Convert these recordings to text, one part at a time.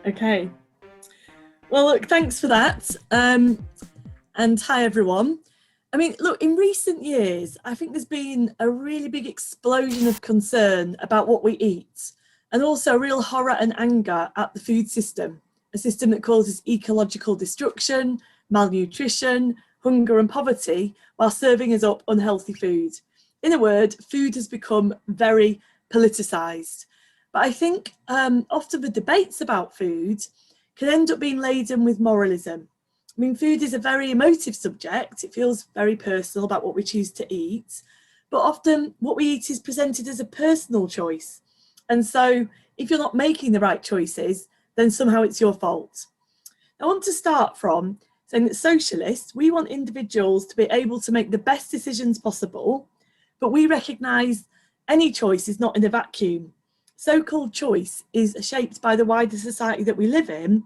Okay. Well, look, thanks for that. And hi, everyone. I mean, look, in recent years, I think there's been a really big explosion of concern about what we eat, and also real horror and anger at the food system, a system that causes ecological destruction, malnutrition, hunger and poverty, while serving us up unhealthy food. In a word, food has become very politicised. But I think often the debates about food can end up being laden with moralism. I mean, food is a very emotive subject. It feels very personal about what we choose to eat. But often what we eat is presented as a personal choice. And so if you're not making the right choices, then somehow it's your fault. I want to start from saying that socialists, we want individuals to be able to make the best decisions possible, but we recognise any choice is not in a vacuum. So-called choice is shaped by the wider society that we live in,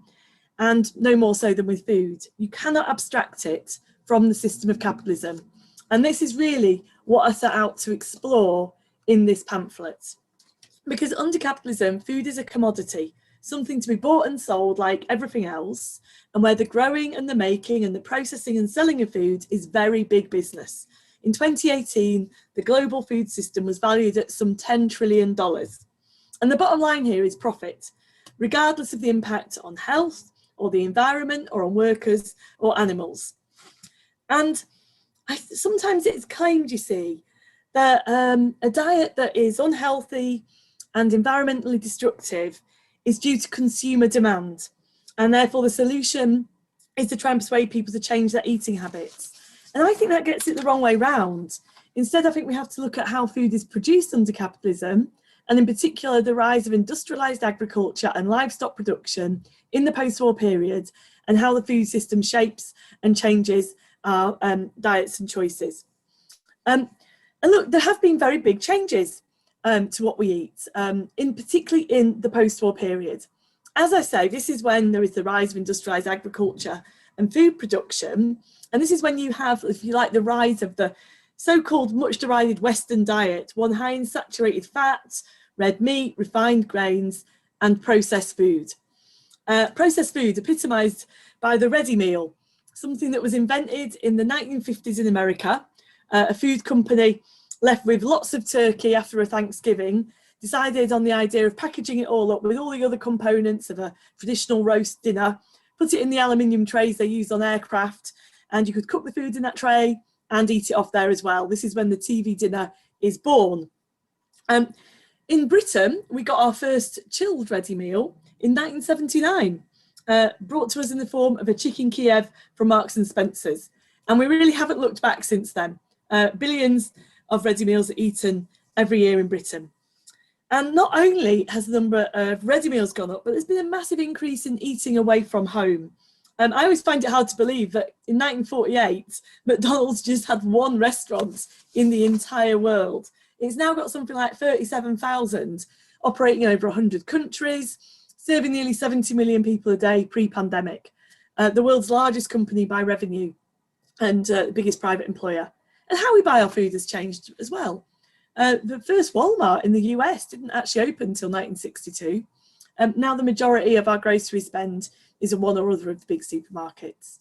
and no more so than with food. You cannot abstract it from the system of capitalism. And this is really what I set out to explore in this pamphlet. Because under capitalism, food is a commodity, something to be bought and sold like everything else, and where the growing and the making and the processing and selling of food is very big business. In 2018, the global food system was valued at some $10 trillion. And the bottom line here is profit, regardless of the impact on health, or the environment, or on workers, or animals. And sometimes it's claimed, you see, that a diet that is unhealthy and environmentally destructive is due to consumer demand. And therefore the solution is to try and persuade people to change their eating habits. And I think that gets it the wrong way round. Instead, I think we have to look at how food is produced under capitalism, and in particular the rise of industrialized agriculture and livestock production in the post-war period, and how the food system shapes and changes our diets and choices. And look, there have been very big changes to what we eat, particularly in the post-war period. As I say, this is when there is the rise of industrialized agriculture and food production, and this is when you have, if you like, the rise of the so-called much derided Western diet, one high in saturated fat, red meat, refined grains, and processed food. Processed food epitomised by the ready meal, something that was invented in the 1950s in America. A food company left with lots of turkey after a Thanksgiving decided on the idea of packaging it all up with all the other components of a traditional roast dinner, put it in the aluminium trays they used on aircraft, and you could cook the food in that tray and eat it off there as well. This is when the TV dinner is born. In Britain, we got our first chilled ready meal in 1979, brought to us in the form of a chicken Kiev from Marks and Spencer's. And we really haven't looked back since then. Billions of ready meals are eaten every year in Britain. And not only has the number of ready meals gone up, but there's been a massive increase in eating away from home. I always find it hard to believe that in 1948, McDonald's just had one restaurant in the entire world. It's now got something like 37,000, operating in over 100 countries, serving nearly 70 million people a day pre-pandemic. The world's largest company by revenue and the biggest private employer. And how we buy our food has changed as well. The first Walmart in the US didn't actually open until 1962. Now the majority of our grocery spend is in one or other of the big supermarkets.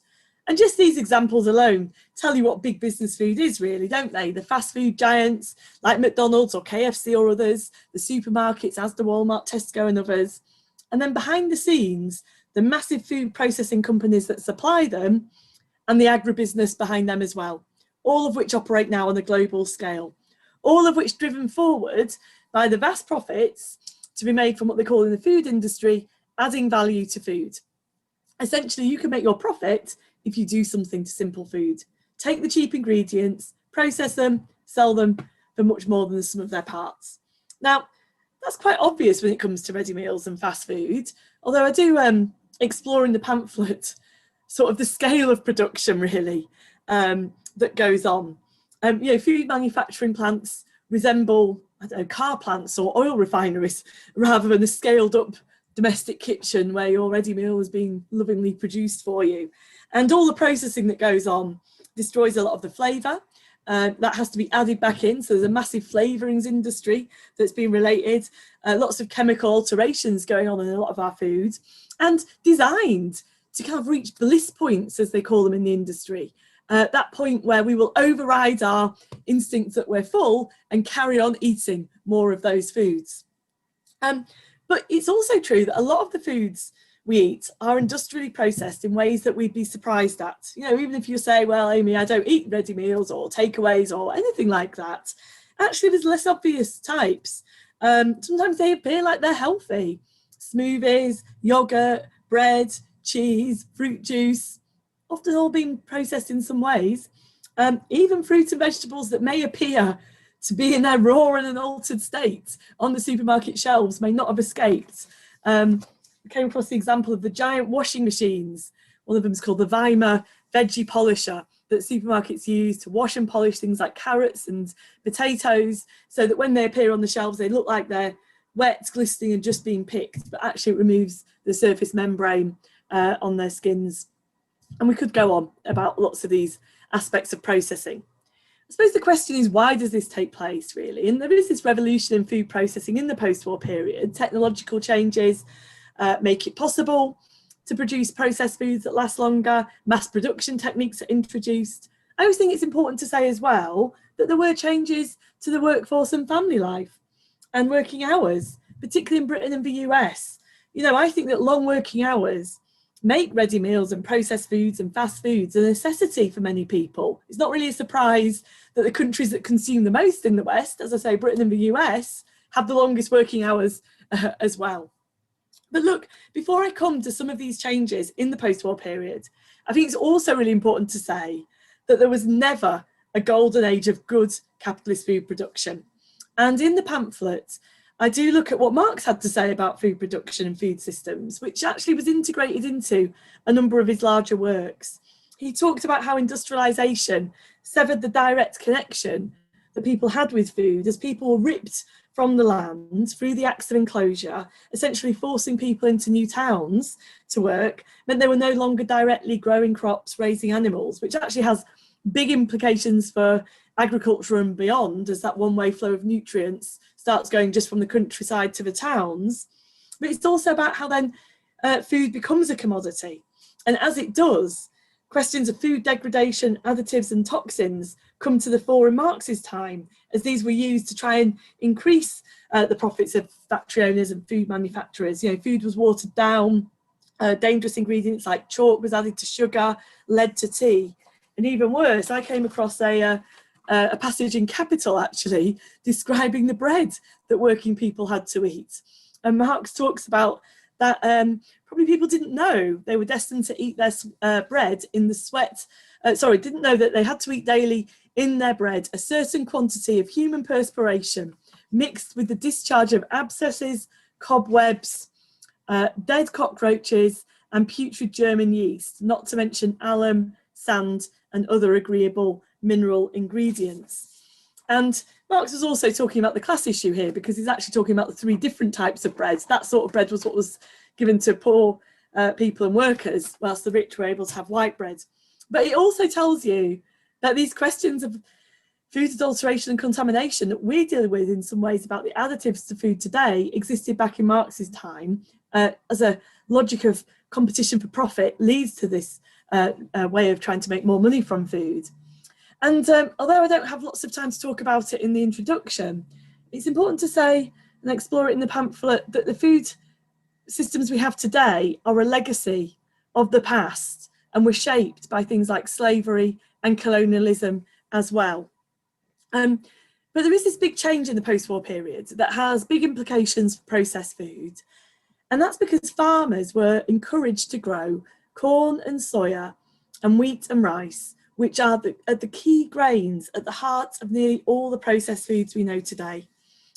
And just these examples alone tell you what big business food is really, don't they? The fast food giants like McDonald's or KFC or others, the supermarkets, Asda, Walmart, Tesco and others. And then behind the scenes, the massive food processing companies that supply them and the agribusiness behind them as well, all of which operate now on a global scale, all of which driven forward by the vast profits to be made from what they call in the food industry, adding value to food. Essentially, you can make your profit if you do something to simple food. Take the cheap ingredients, process them, sell them for much more than the sum of their parts. Now, that's quite obvious when it comes to ready meals and fast food, although I do explore in the pamphlet sort of the scale of production really that goes on. Food manufacturing plants resemble, I don't know, car plants or oil refineries rather than a scaled up domestic kitchen where your ready meal is being lovingly produced for you. And all the processing that goes on destroys a lot of the flavour, that has to be added back in. So there's a massive flavourings industry that's been related, lots of chemical alterations going on in a lot of our foods, and designed to kind of reach bliss points, as they call them in the industry. That point where we will override our instinct that we're full and carry on eating more of those foods. But it's also true that a lot of the foods we eat are industrially processed in ways that we'd be surprised at. You know, even if you say, well, Amy, I don't eat ready meals or takeaways or anything like that, actually there's less obvious types. Sometimes they appear like they're healthy. Smoothies, yogurt, bread, cheese, fruit juice, often all being processed in some ways. Even fruit and vegetables that may appear to be in their raw and unaltered state on the supermarket shelves may not have escaped. I came across the example of the giant washing machines. One of them is called the Weimar Veggie Polisher that supermarkets use to wash and polish things like carrots and potatoes, so that when they appear on the shelves, they look like they're wet, glistening and just being picked, but actually it removes the surface membrane on their skins. And we could go on about lots of these aspects of processing. I suppose the question is, why does this take place, really? And there is this revolution in food processing in the post-war period. Technological changes make it possible to produce processed foods that last longer. Mass production techniques are introduced. I always think it's important to say as well that there were changes to the workforce and family life and working hours, particularly in Britain and the US. You know, I think that long working hours make ready meals and processed foods and fast foods a necessity for many people. It's not really a surprise that the countries that consume the most in the West, as I say, Britain and the US, have the longest working hours as well. But look, before I come to some of these changes in the post-war period, I think it's also really important to say that there was never a golden age of good capitalist food production. And in the pamphlet, I do look at what Marx had to say about food production and food systems, which actually was integrated into a number of his larger works. He talked about how industrialisation severed the direct connection that people had with food as people were ripped from the land through the acts of enclosure, essentially forcing people into new towns to work, meant they were no longer directly growing crops, raising animals, which actually has big implications for agriculture and beyond, as that one-way flow of nutrients starts going just from the countryside to the towns. But it's also about how then food becomes a commodity. And as it does, questions of food degradation, additives and toxins come to the fore in Marx's time, as these were used to try and increase the profits of factory owners and food manufacturers. You know, food was watered down, dangerous ingredients like chalk was added to sugar, lead to tea. And even worse, I came across a passage in Capital, actually, describing the bread that working people had to eat. And Marx talks about that probably people didn't know they were destined to eat their bread in the sweat. Didn't know that they had to eat daily in their bread a certain quantity of human perspiration mixed with the discharge of abscesses, cobwebs, dead cockroaches and putrid German yeast, not to mention alum, sand and other agreeable mineral ingredients. And Marx was also talking about the class issue here, because he's actually talking about the three different types of bread. That sort of bread was what was given to poor people and workers, whilst the rich were able to have white bread. But it also tells you that these questions of food adulteration and contamination that we're dealing with in some ways about the additives to food today existed back in Marx's time, as a logic of competition for profit leads to this way of trying to make more money from food. And although I don't have lots of time to talk about it in the introduction, it's important to say and explore it in the pamphlet that the food systems we have today are a legacy of the past and were shaped by things like slavery and colonialism as well. But there is this big change in the post-war period that has big implications for processed food. And that's because farmers were encouraged to grow corn and soya and wheat and rice, which are the key grains at the heart of nearly all the processed foods we know today.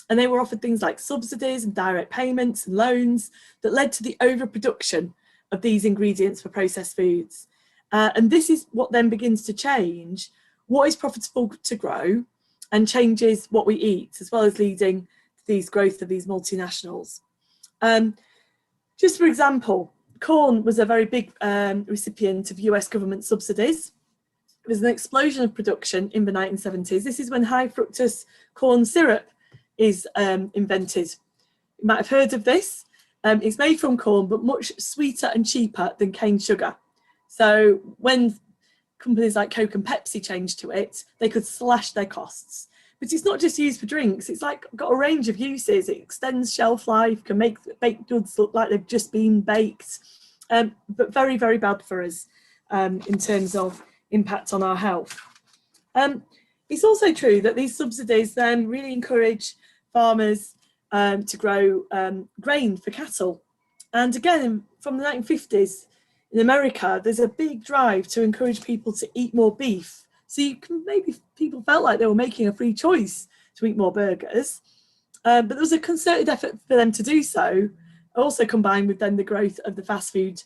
And they were offered things like subsidies and direct payments and loans that led to the overproduction of these ingredients for processed foods. And this is what then begins to change what is profitable to grow and changes what we eat, as well as leading to these growth of these multinationals. Just for example, corn was a very big recipient of US government subsidies. there's an explosion of production in the 1970s. This is when high fructose corn syrup is invented. You might have heard of this. It's made from corn, but much sweeter and cheaper than cane sugar. So when companies like Coke and Pepsi changed to it, they could slash their costs. But it's not just used for drinks. It's like got a range of uses. It extends shelf life, can make baked goods look like they've just been baked, but very, very bad for us in terms of impact on our health. It's also true that these subsidies then really encourage farmers to grow grain for cattle. And again, from the 1950s in America, there's a big drive to encourage people to eat more beef. So you can, maybe people felt like they were making a free choice to eat more burgers, but there was a concerted effort for them to do so, also combined with then the growth of the fast food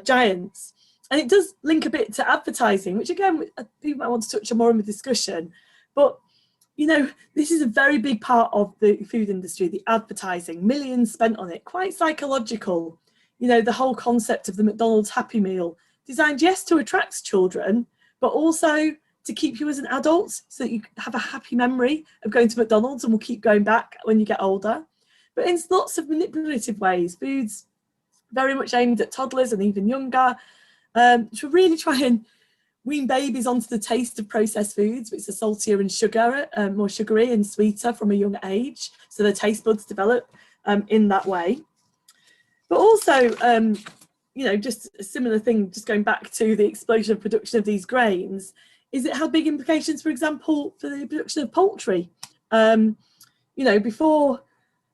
giants. And it does link a bit to advertising, which again, people might want to touch on more in the discussion. But, you know, this is a very big part of the food industry, the advertising, millions spent on it, quite psychological. You know, the whole concept of the McDonald's Happy Meal, designed, yes, to attract children, but also to keep you as an adult so that you have a happy memory of going to McDonald's and will keep going back when you get older. But in lots of manipulative ways, foods very much aimed at toddlers and even younger, to really try and wean babies onto the taste of processed foods, which are saltier and more sugary and sweeter from a young age. So their taste buds develop in that way. But also, you know, just a similar thing, just going back to the explosion of production of these grains, is it had big implications, for example, for the production of poultry. You know, before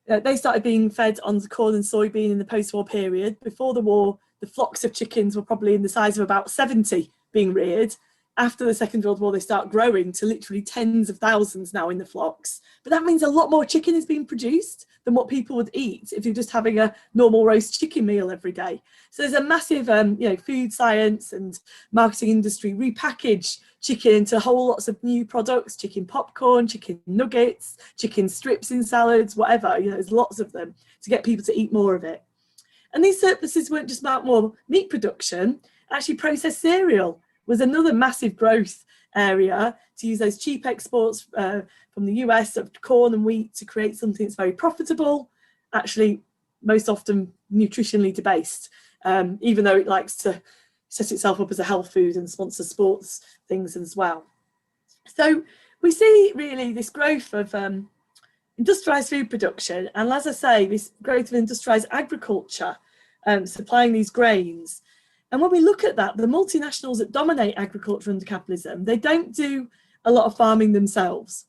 they started being fed on corn and soybean in the post-war period, before the war, the flocks of chickens were probably in the size of about 70 being reared. After the Second World War, they start growing to literally tens of thousands now in the flocks. But that means a lot more chicken is being produced than what people would eat if you're just having a normal roast chicken meal every day. So there's a massive, you know, food science and marketing industry repackage chicken into whole lots of new products: chicken popcorn, chicken nuggets, chicken strips in salads, whatever. You know, there's lots of them to get people to eat more of it. And these surpluses weren't just about more meat production. Actually, processed cereal was another massive growth area, to use those cheap exports from the US of corn and wheat to create something that's very profitable, actually most often nutritionally debased, even though it likes to set itself up as a health food and sponsor sports things as well. So we see really this growth of industrialized food production, and as I say, this growth of industrialized agriculture, supplying these grains. And when we look at that, the multinationals that dominate agriculture under capitalism, they don't do a lot of farming themselves.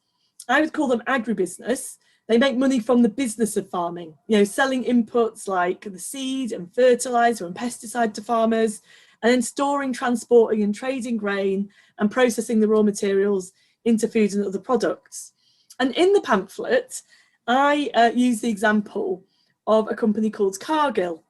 I would call them agribusiness. They make money from the business of farming, you know, selling inputs like the seed and fertilizer and pesticide to farmers, and then storing, transporting and trading grain and processing the raw materials into food and other products. And in the pamphlet, I use the example of a company called Cargill.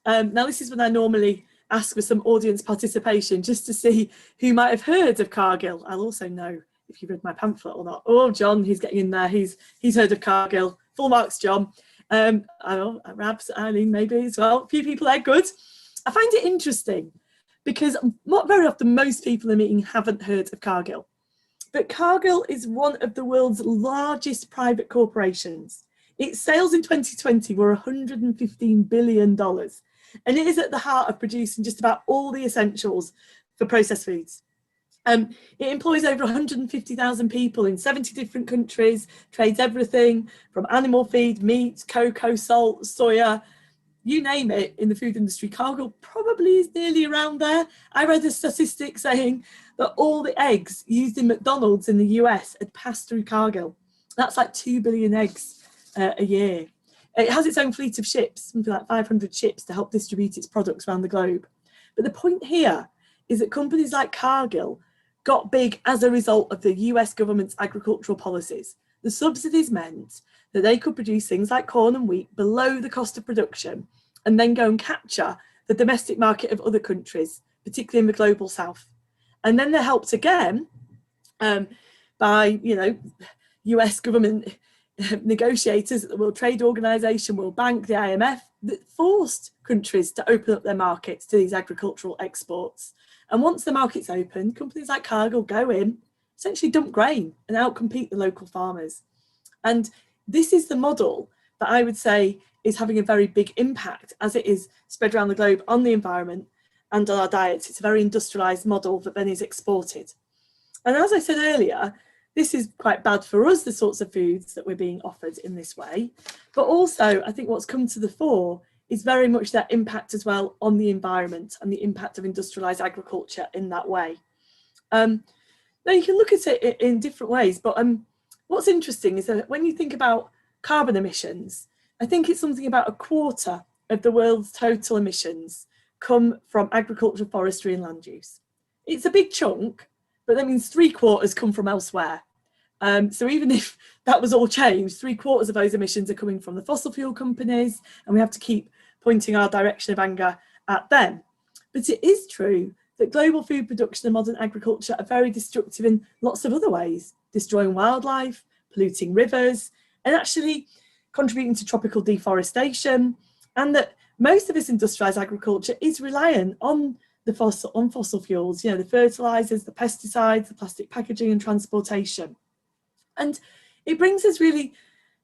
Now, this is when I normally ask for some audience participation just to see who might have heard of Cargill. I'll also know if you read my pamphlet or not. Oh, John, he's getting in there. He's heard of Cargill. Full marks, John. I know, Rabs, Eileen, maybe as well. A few people there, good. I find it interesting because not very often most people in the meeting haven't heard of Cargill. But Cargill is one of the world's largest private corporations. Its sales in 2020 were $115 billion. And it is at the heart of producing just about all the essentials for processed foods. It employs over 150,000 people in 70 different countries, trades everything from animal feed, meat, cocoa, salt, soya, you name it in the food industry. Cargill probably is nearly around there. I read a statistic saying that all the eggs used in McDonald's in the US had passed through Cargill. That's like 2 billion eggs a year. It has its own fleet of ships, something like 500 ships to help distribute its products around the globe. But the point here is that companies like Cargill got big as a result of the US government's agricultural policies. The subsidies meant that they could produce things like corn and wheat below the cost of production and then go and capture the domestic market of other countries, particularly in the global south. And then they're helped again by, you know, US government negotiators at the World Trade Organization, World Bank, the IMF, that forced countries to open up their markets to these agricultural exports. And once the market's open, companies like Cargill go in, essentially dump grain and outcompete the local farmers. And this is the model that I would say is having a very big impact as it is spread around the globe on the environment and on our diets. It's a very industrialized model that then is exported. And as I said earlier, this is quite bad for us, the sorts of foods that we're being offered in this way. But also, I think what's come to the fore is very much that impact as well on the environment and the impact of industrialized agriculture in that way. Now you can look at it in different ways, but what's interesting is that when you think about carbon emissions, I think it's something about a quarter of the world's total emissions come from agriculture, forestry and land use. It's a big chunk, but that means 3/4 come from elsewhere. So even if that was all changed, 3/4 of those emissions are coming from the fossil fuel companies, and we have to keep pointing our direction of anger at them. But it is true that global food production and modern agriculture are very destructive in lots of other ways, destroying wildlife, polluting rivers, and actually contributing to tropical deforestation, and that most of this industrialized agriculture is reliant on fossil fuels, the fertilizers, the pesticides, the plastic packaging and transportation. And it brings us really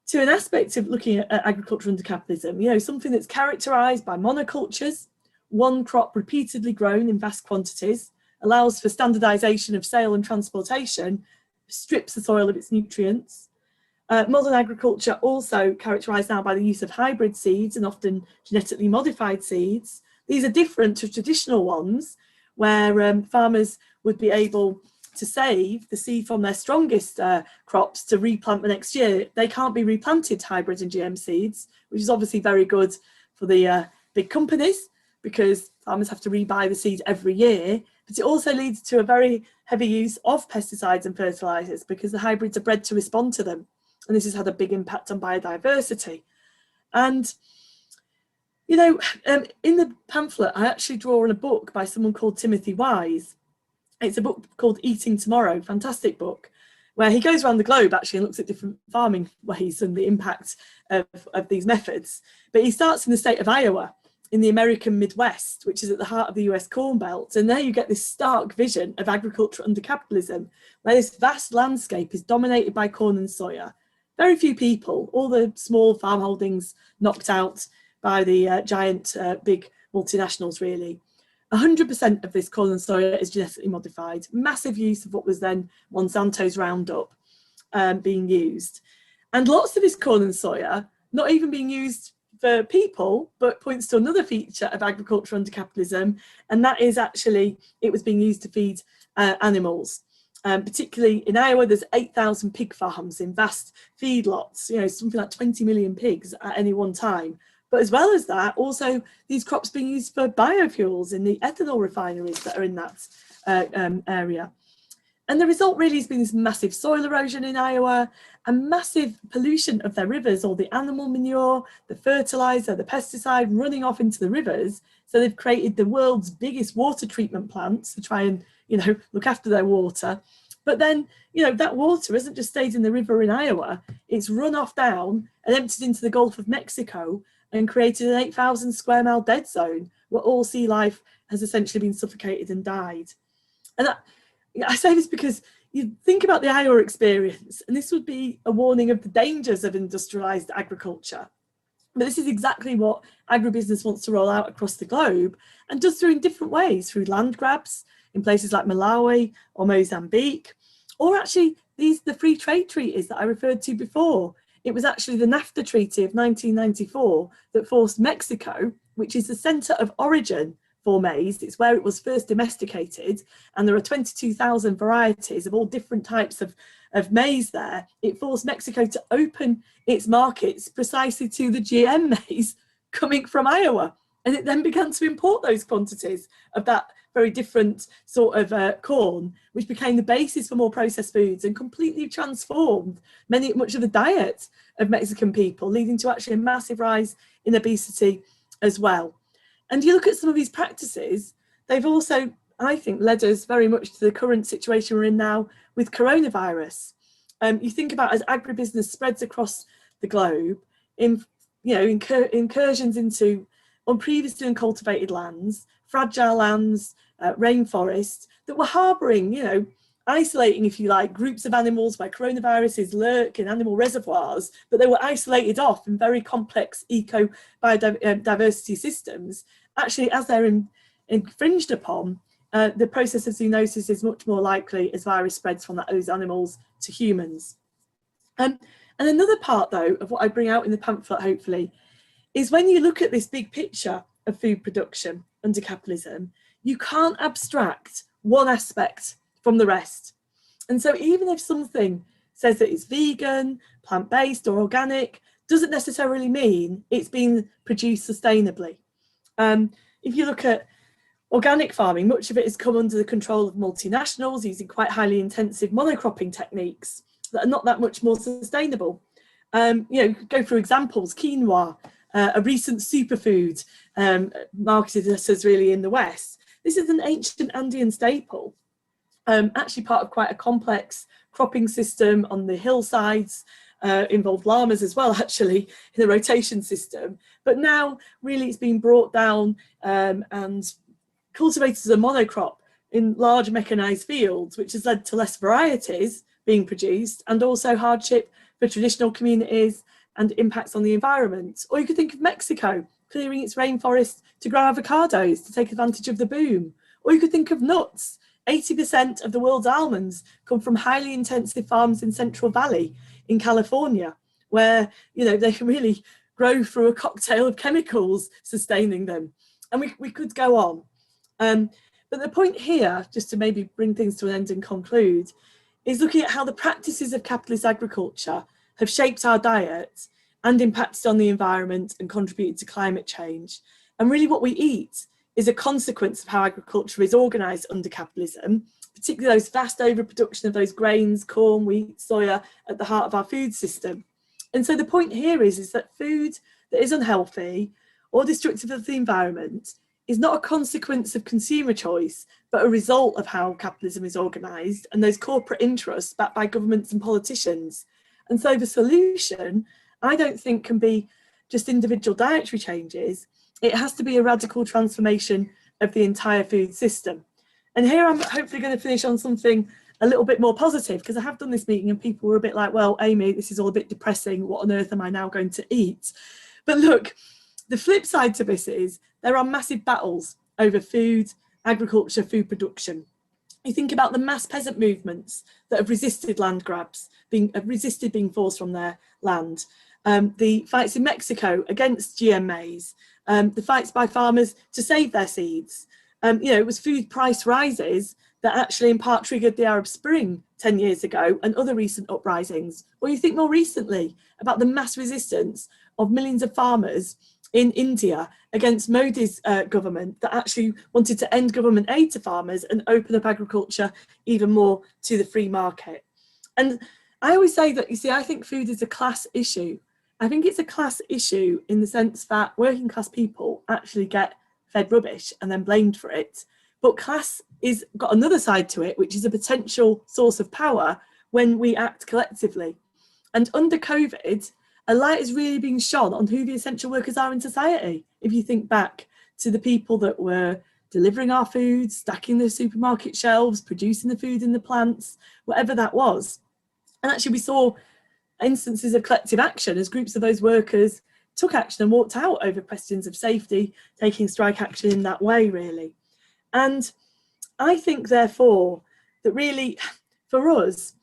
to an aspect of looking at agriculture under capitalism, something that's characterized by monocultures, one crop repeatedly grown in vast quantities, allows for standardization of sale and transportation, strips the soil of its nutrients. Modern agriculture also characterized now by the use of hybrid seeds and often genetically modified seeds. These are different to traditional ones where farmers would be able to save the seed from their strongest crops to replant the next year. They can't be replanted, hybrid and GM seeds, which is obviously very good for the big companies because farmers have to rebuy the seeds every year. But it also leads to a very heavy use of pesticides and fertilizers because the hybrids are bred to respond to them. And this has had a big impact on biodiversity. And in the pamphlet, I actually draw on a book by someone called Timothy Wise. It's a book called Eating Tomorrow, fantastic book, where he goes around the globe actually and looks at different farming ways and the impact of these methods. But he starts in the state of Iowa in the American Midwest, which is at the heart of the US Corn Belt. And there you get this stark vision of agriculture under capitalism, where this vast landscape is dominated by corn and soya. Very few people, all the small farm holdings knocked out by the giant big multinationals really. 100% of this corn and soya is genetically modified. Massive use of what was then Monsanto's Roundup being used. And lots of this corn and soya not even being used for people, but points to another feature of agriculture under capitalism. And that is actually, it was being used to feed animals. Particularly in Iowa, there's 8,000 pig farms in vast feedlots, something like 20 million pigs at any one time. But as well as that, also these crops being used for biofuels in the ethanol refineries that are in that area. And the result really has been this massive soil erosion in Iowa and massive pollution of their rivers, all the animal manure, the fertilizer, the pesticide running off into the rivers. So they've created the world's biggest water treatment plants to try and, look after their water. But then, that water hasn't just stayed in the river in Iowa, it's run off down and emptied into the Gulf of Mexico and created an 8,000 square mile dead zone where all sea life has essentially been suffocated and died. And I say this because you think about the Iowa experience, and this would be a warning of the dangers of industrialized agriculture. But this is exactly what agribusiness wants to roll out across the globe and does so in different ways, through land grabs in places like Malawi or Mozambique, or actually the free trade treaties that I referred to before. It was actually the NAFTA Treaty of 1994 that forced Mexico, which is the centre of origin for maize, it's where it was first domesticated, and there are 22,000 varieties of all different types of maize there. It forced Mexico to open its markets precisely to the GM maize coming from Iowa. And it then began to import those quantities of that very different sort of corn, which became the basis for more processed foods and completely transformed much of the diet of Mexican people, leading to actually a massive rise in obesity as well. And you look at some of these practices, they've also, I think, led us very much to the current situation we're in now with coronavirus. You think about as agribusiness spreads across the globe, incursions into previously uncultivated lands, fragile lands, rainforests that were harbouring, isolating, if you like, groups of animals where coronaviruses lurk in animal reservoirs, but they were isolated off in very complex biodiversity systems. Actually, as they're infringed upon, the process of zoonosis is much more likely as virus spreads from those animals to humans. And another part, though, of what I bring out in the pamphlet, hopefully, is when you look at this big picture of food production under capitalism, you can't abstract one aspect from the rest. And so even if something says that it's vegan, plant-based or organic, doesn't necessarily mean it's been produced sustainably. If you look at organic farming, much of it has come under the control of multinationals using quite highly intensive monocropping techniques that are not that much more sustainable. Go through examples, quinoa, a recent superfood marketed as really in the West. This is an ancient Andean staple, actually part of quite a complex cropping system on the hillsides, involved llamas as well, actually, in the rotation system. But now really it's been brought down and cultivated as a monocrop in large mechanized fields, which has led to less varieties being produced and also hardship for traditional communities and impacts on the environment. Or you could think of Mexico clearing its rainforest to grow avocados to take advantage of the boom. Or you could think of nuts. 80% of the world's almonds come from highly intensive farms in Central Valley in California, where they can really grow through a cocktail of chemicals sustaining them. And we could go on. But the point here, just to maybe bring things to an end and conclude, is looking at how the practices of capitalist agriculture have shaped our diet and impacted on the environment and contributed to climate change. And really what we eat is a consequence of how agriculture is organised under capitalism, particularly those vast overproduction of those grains, corn, wheat, soya at the heart of our food system. And so the point here is that food that is unhealthy or destructive of the environment is not a consequence of consumer choice, but a result of how capitalism is organised and those corporate interests backed by governments and politicians. And so the solution, I don't think, can be just individual dietary changes. It has to be a radical transformation of the entire food system. And here I'm hopefully going to finish on something a little bit more positive, because I have done this meeting and people were a bit like, well, Amy, this is all a bit depressing. What on earth am I now going to eat? But look, the flip side to this is there are massive battles over food, agriculture, food production. You think about the mass peasant movements that have resisted land grabs, have resisted being forced from their land. The fights in Mexico against GM maize, the fights by farmers to save their seeds. It was food price rises that actually in part triggered the Arab Spring 10 years ago and other recent uprisings. Or you think more recently about the mass resistance of millions of farmers in India against Modi's government that actually wanted to end government aid to farmers and open up agriculture even more to the free market. And I always say that, I think food is a class issue. I think it's a class issue in the sense that working class people actually get fed rubbish and then blamed for it. But class is got another side to it, which is a potential source of power when we act collectively. And under COVID, a light is really being shone on who the essential workers are in society. If you think back to the people that were delivering our food, stacking the supermarket shelves, producing the food in the plants, whatever that was. And actually we saw instances of collective action as groups of those workers took action and walked out over questions of safety, taking strike action in that way, really. And I think, therefore, that really, for us,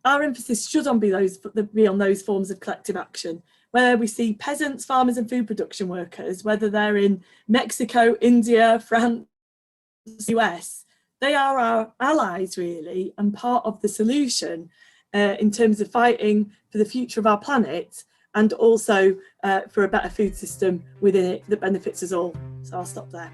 our emphasis should be on those forms of collective action, where we see peasants, farmers and food production workers, whether they're in Mexico, India, France, US, they are our allies, really, and part of the solution in terms of fighting for the future of our planet and also for a better food system within it that benefits us all. So I'll stop there.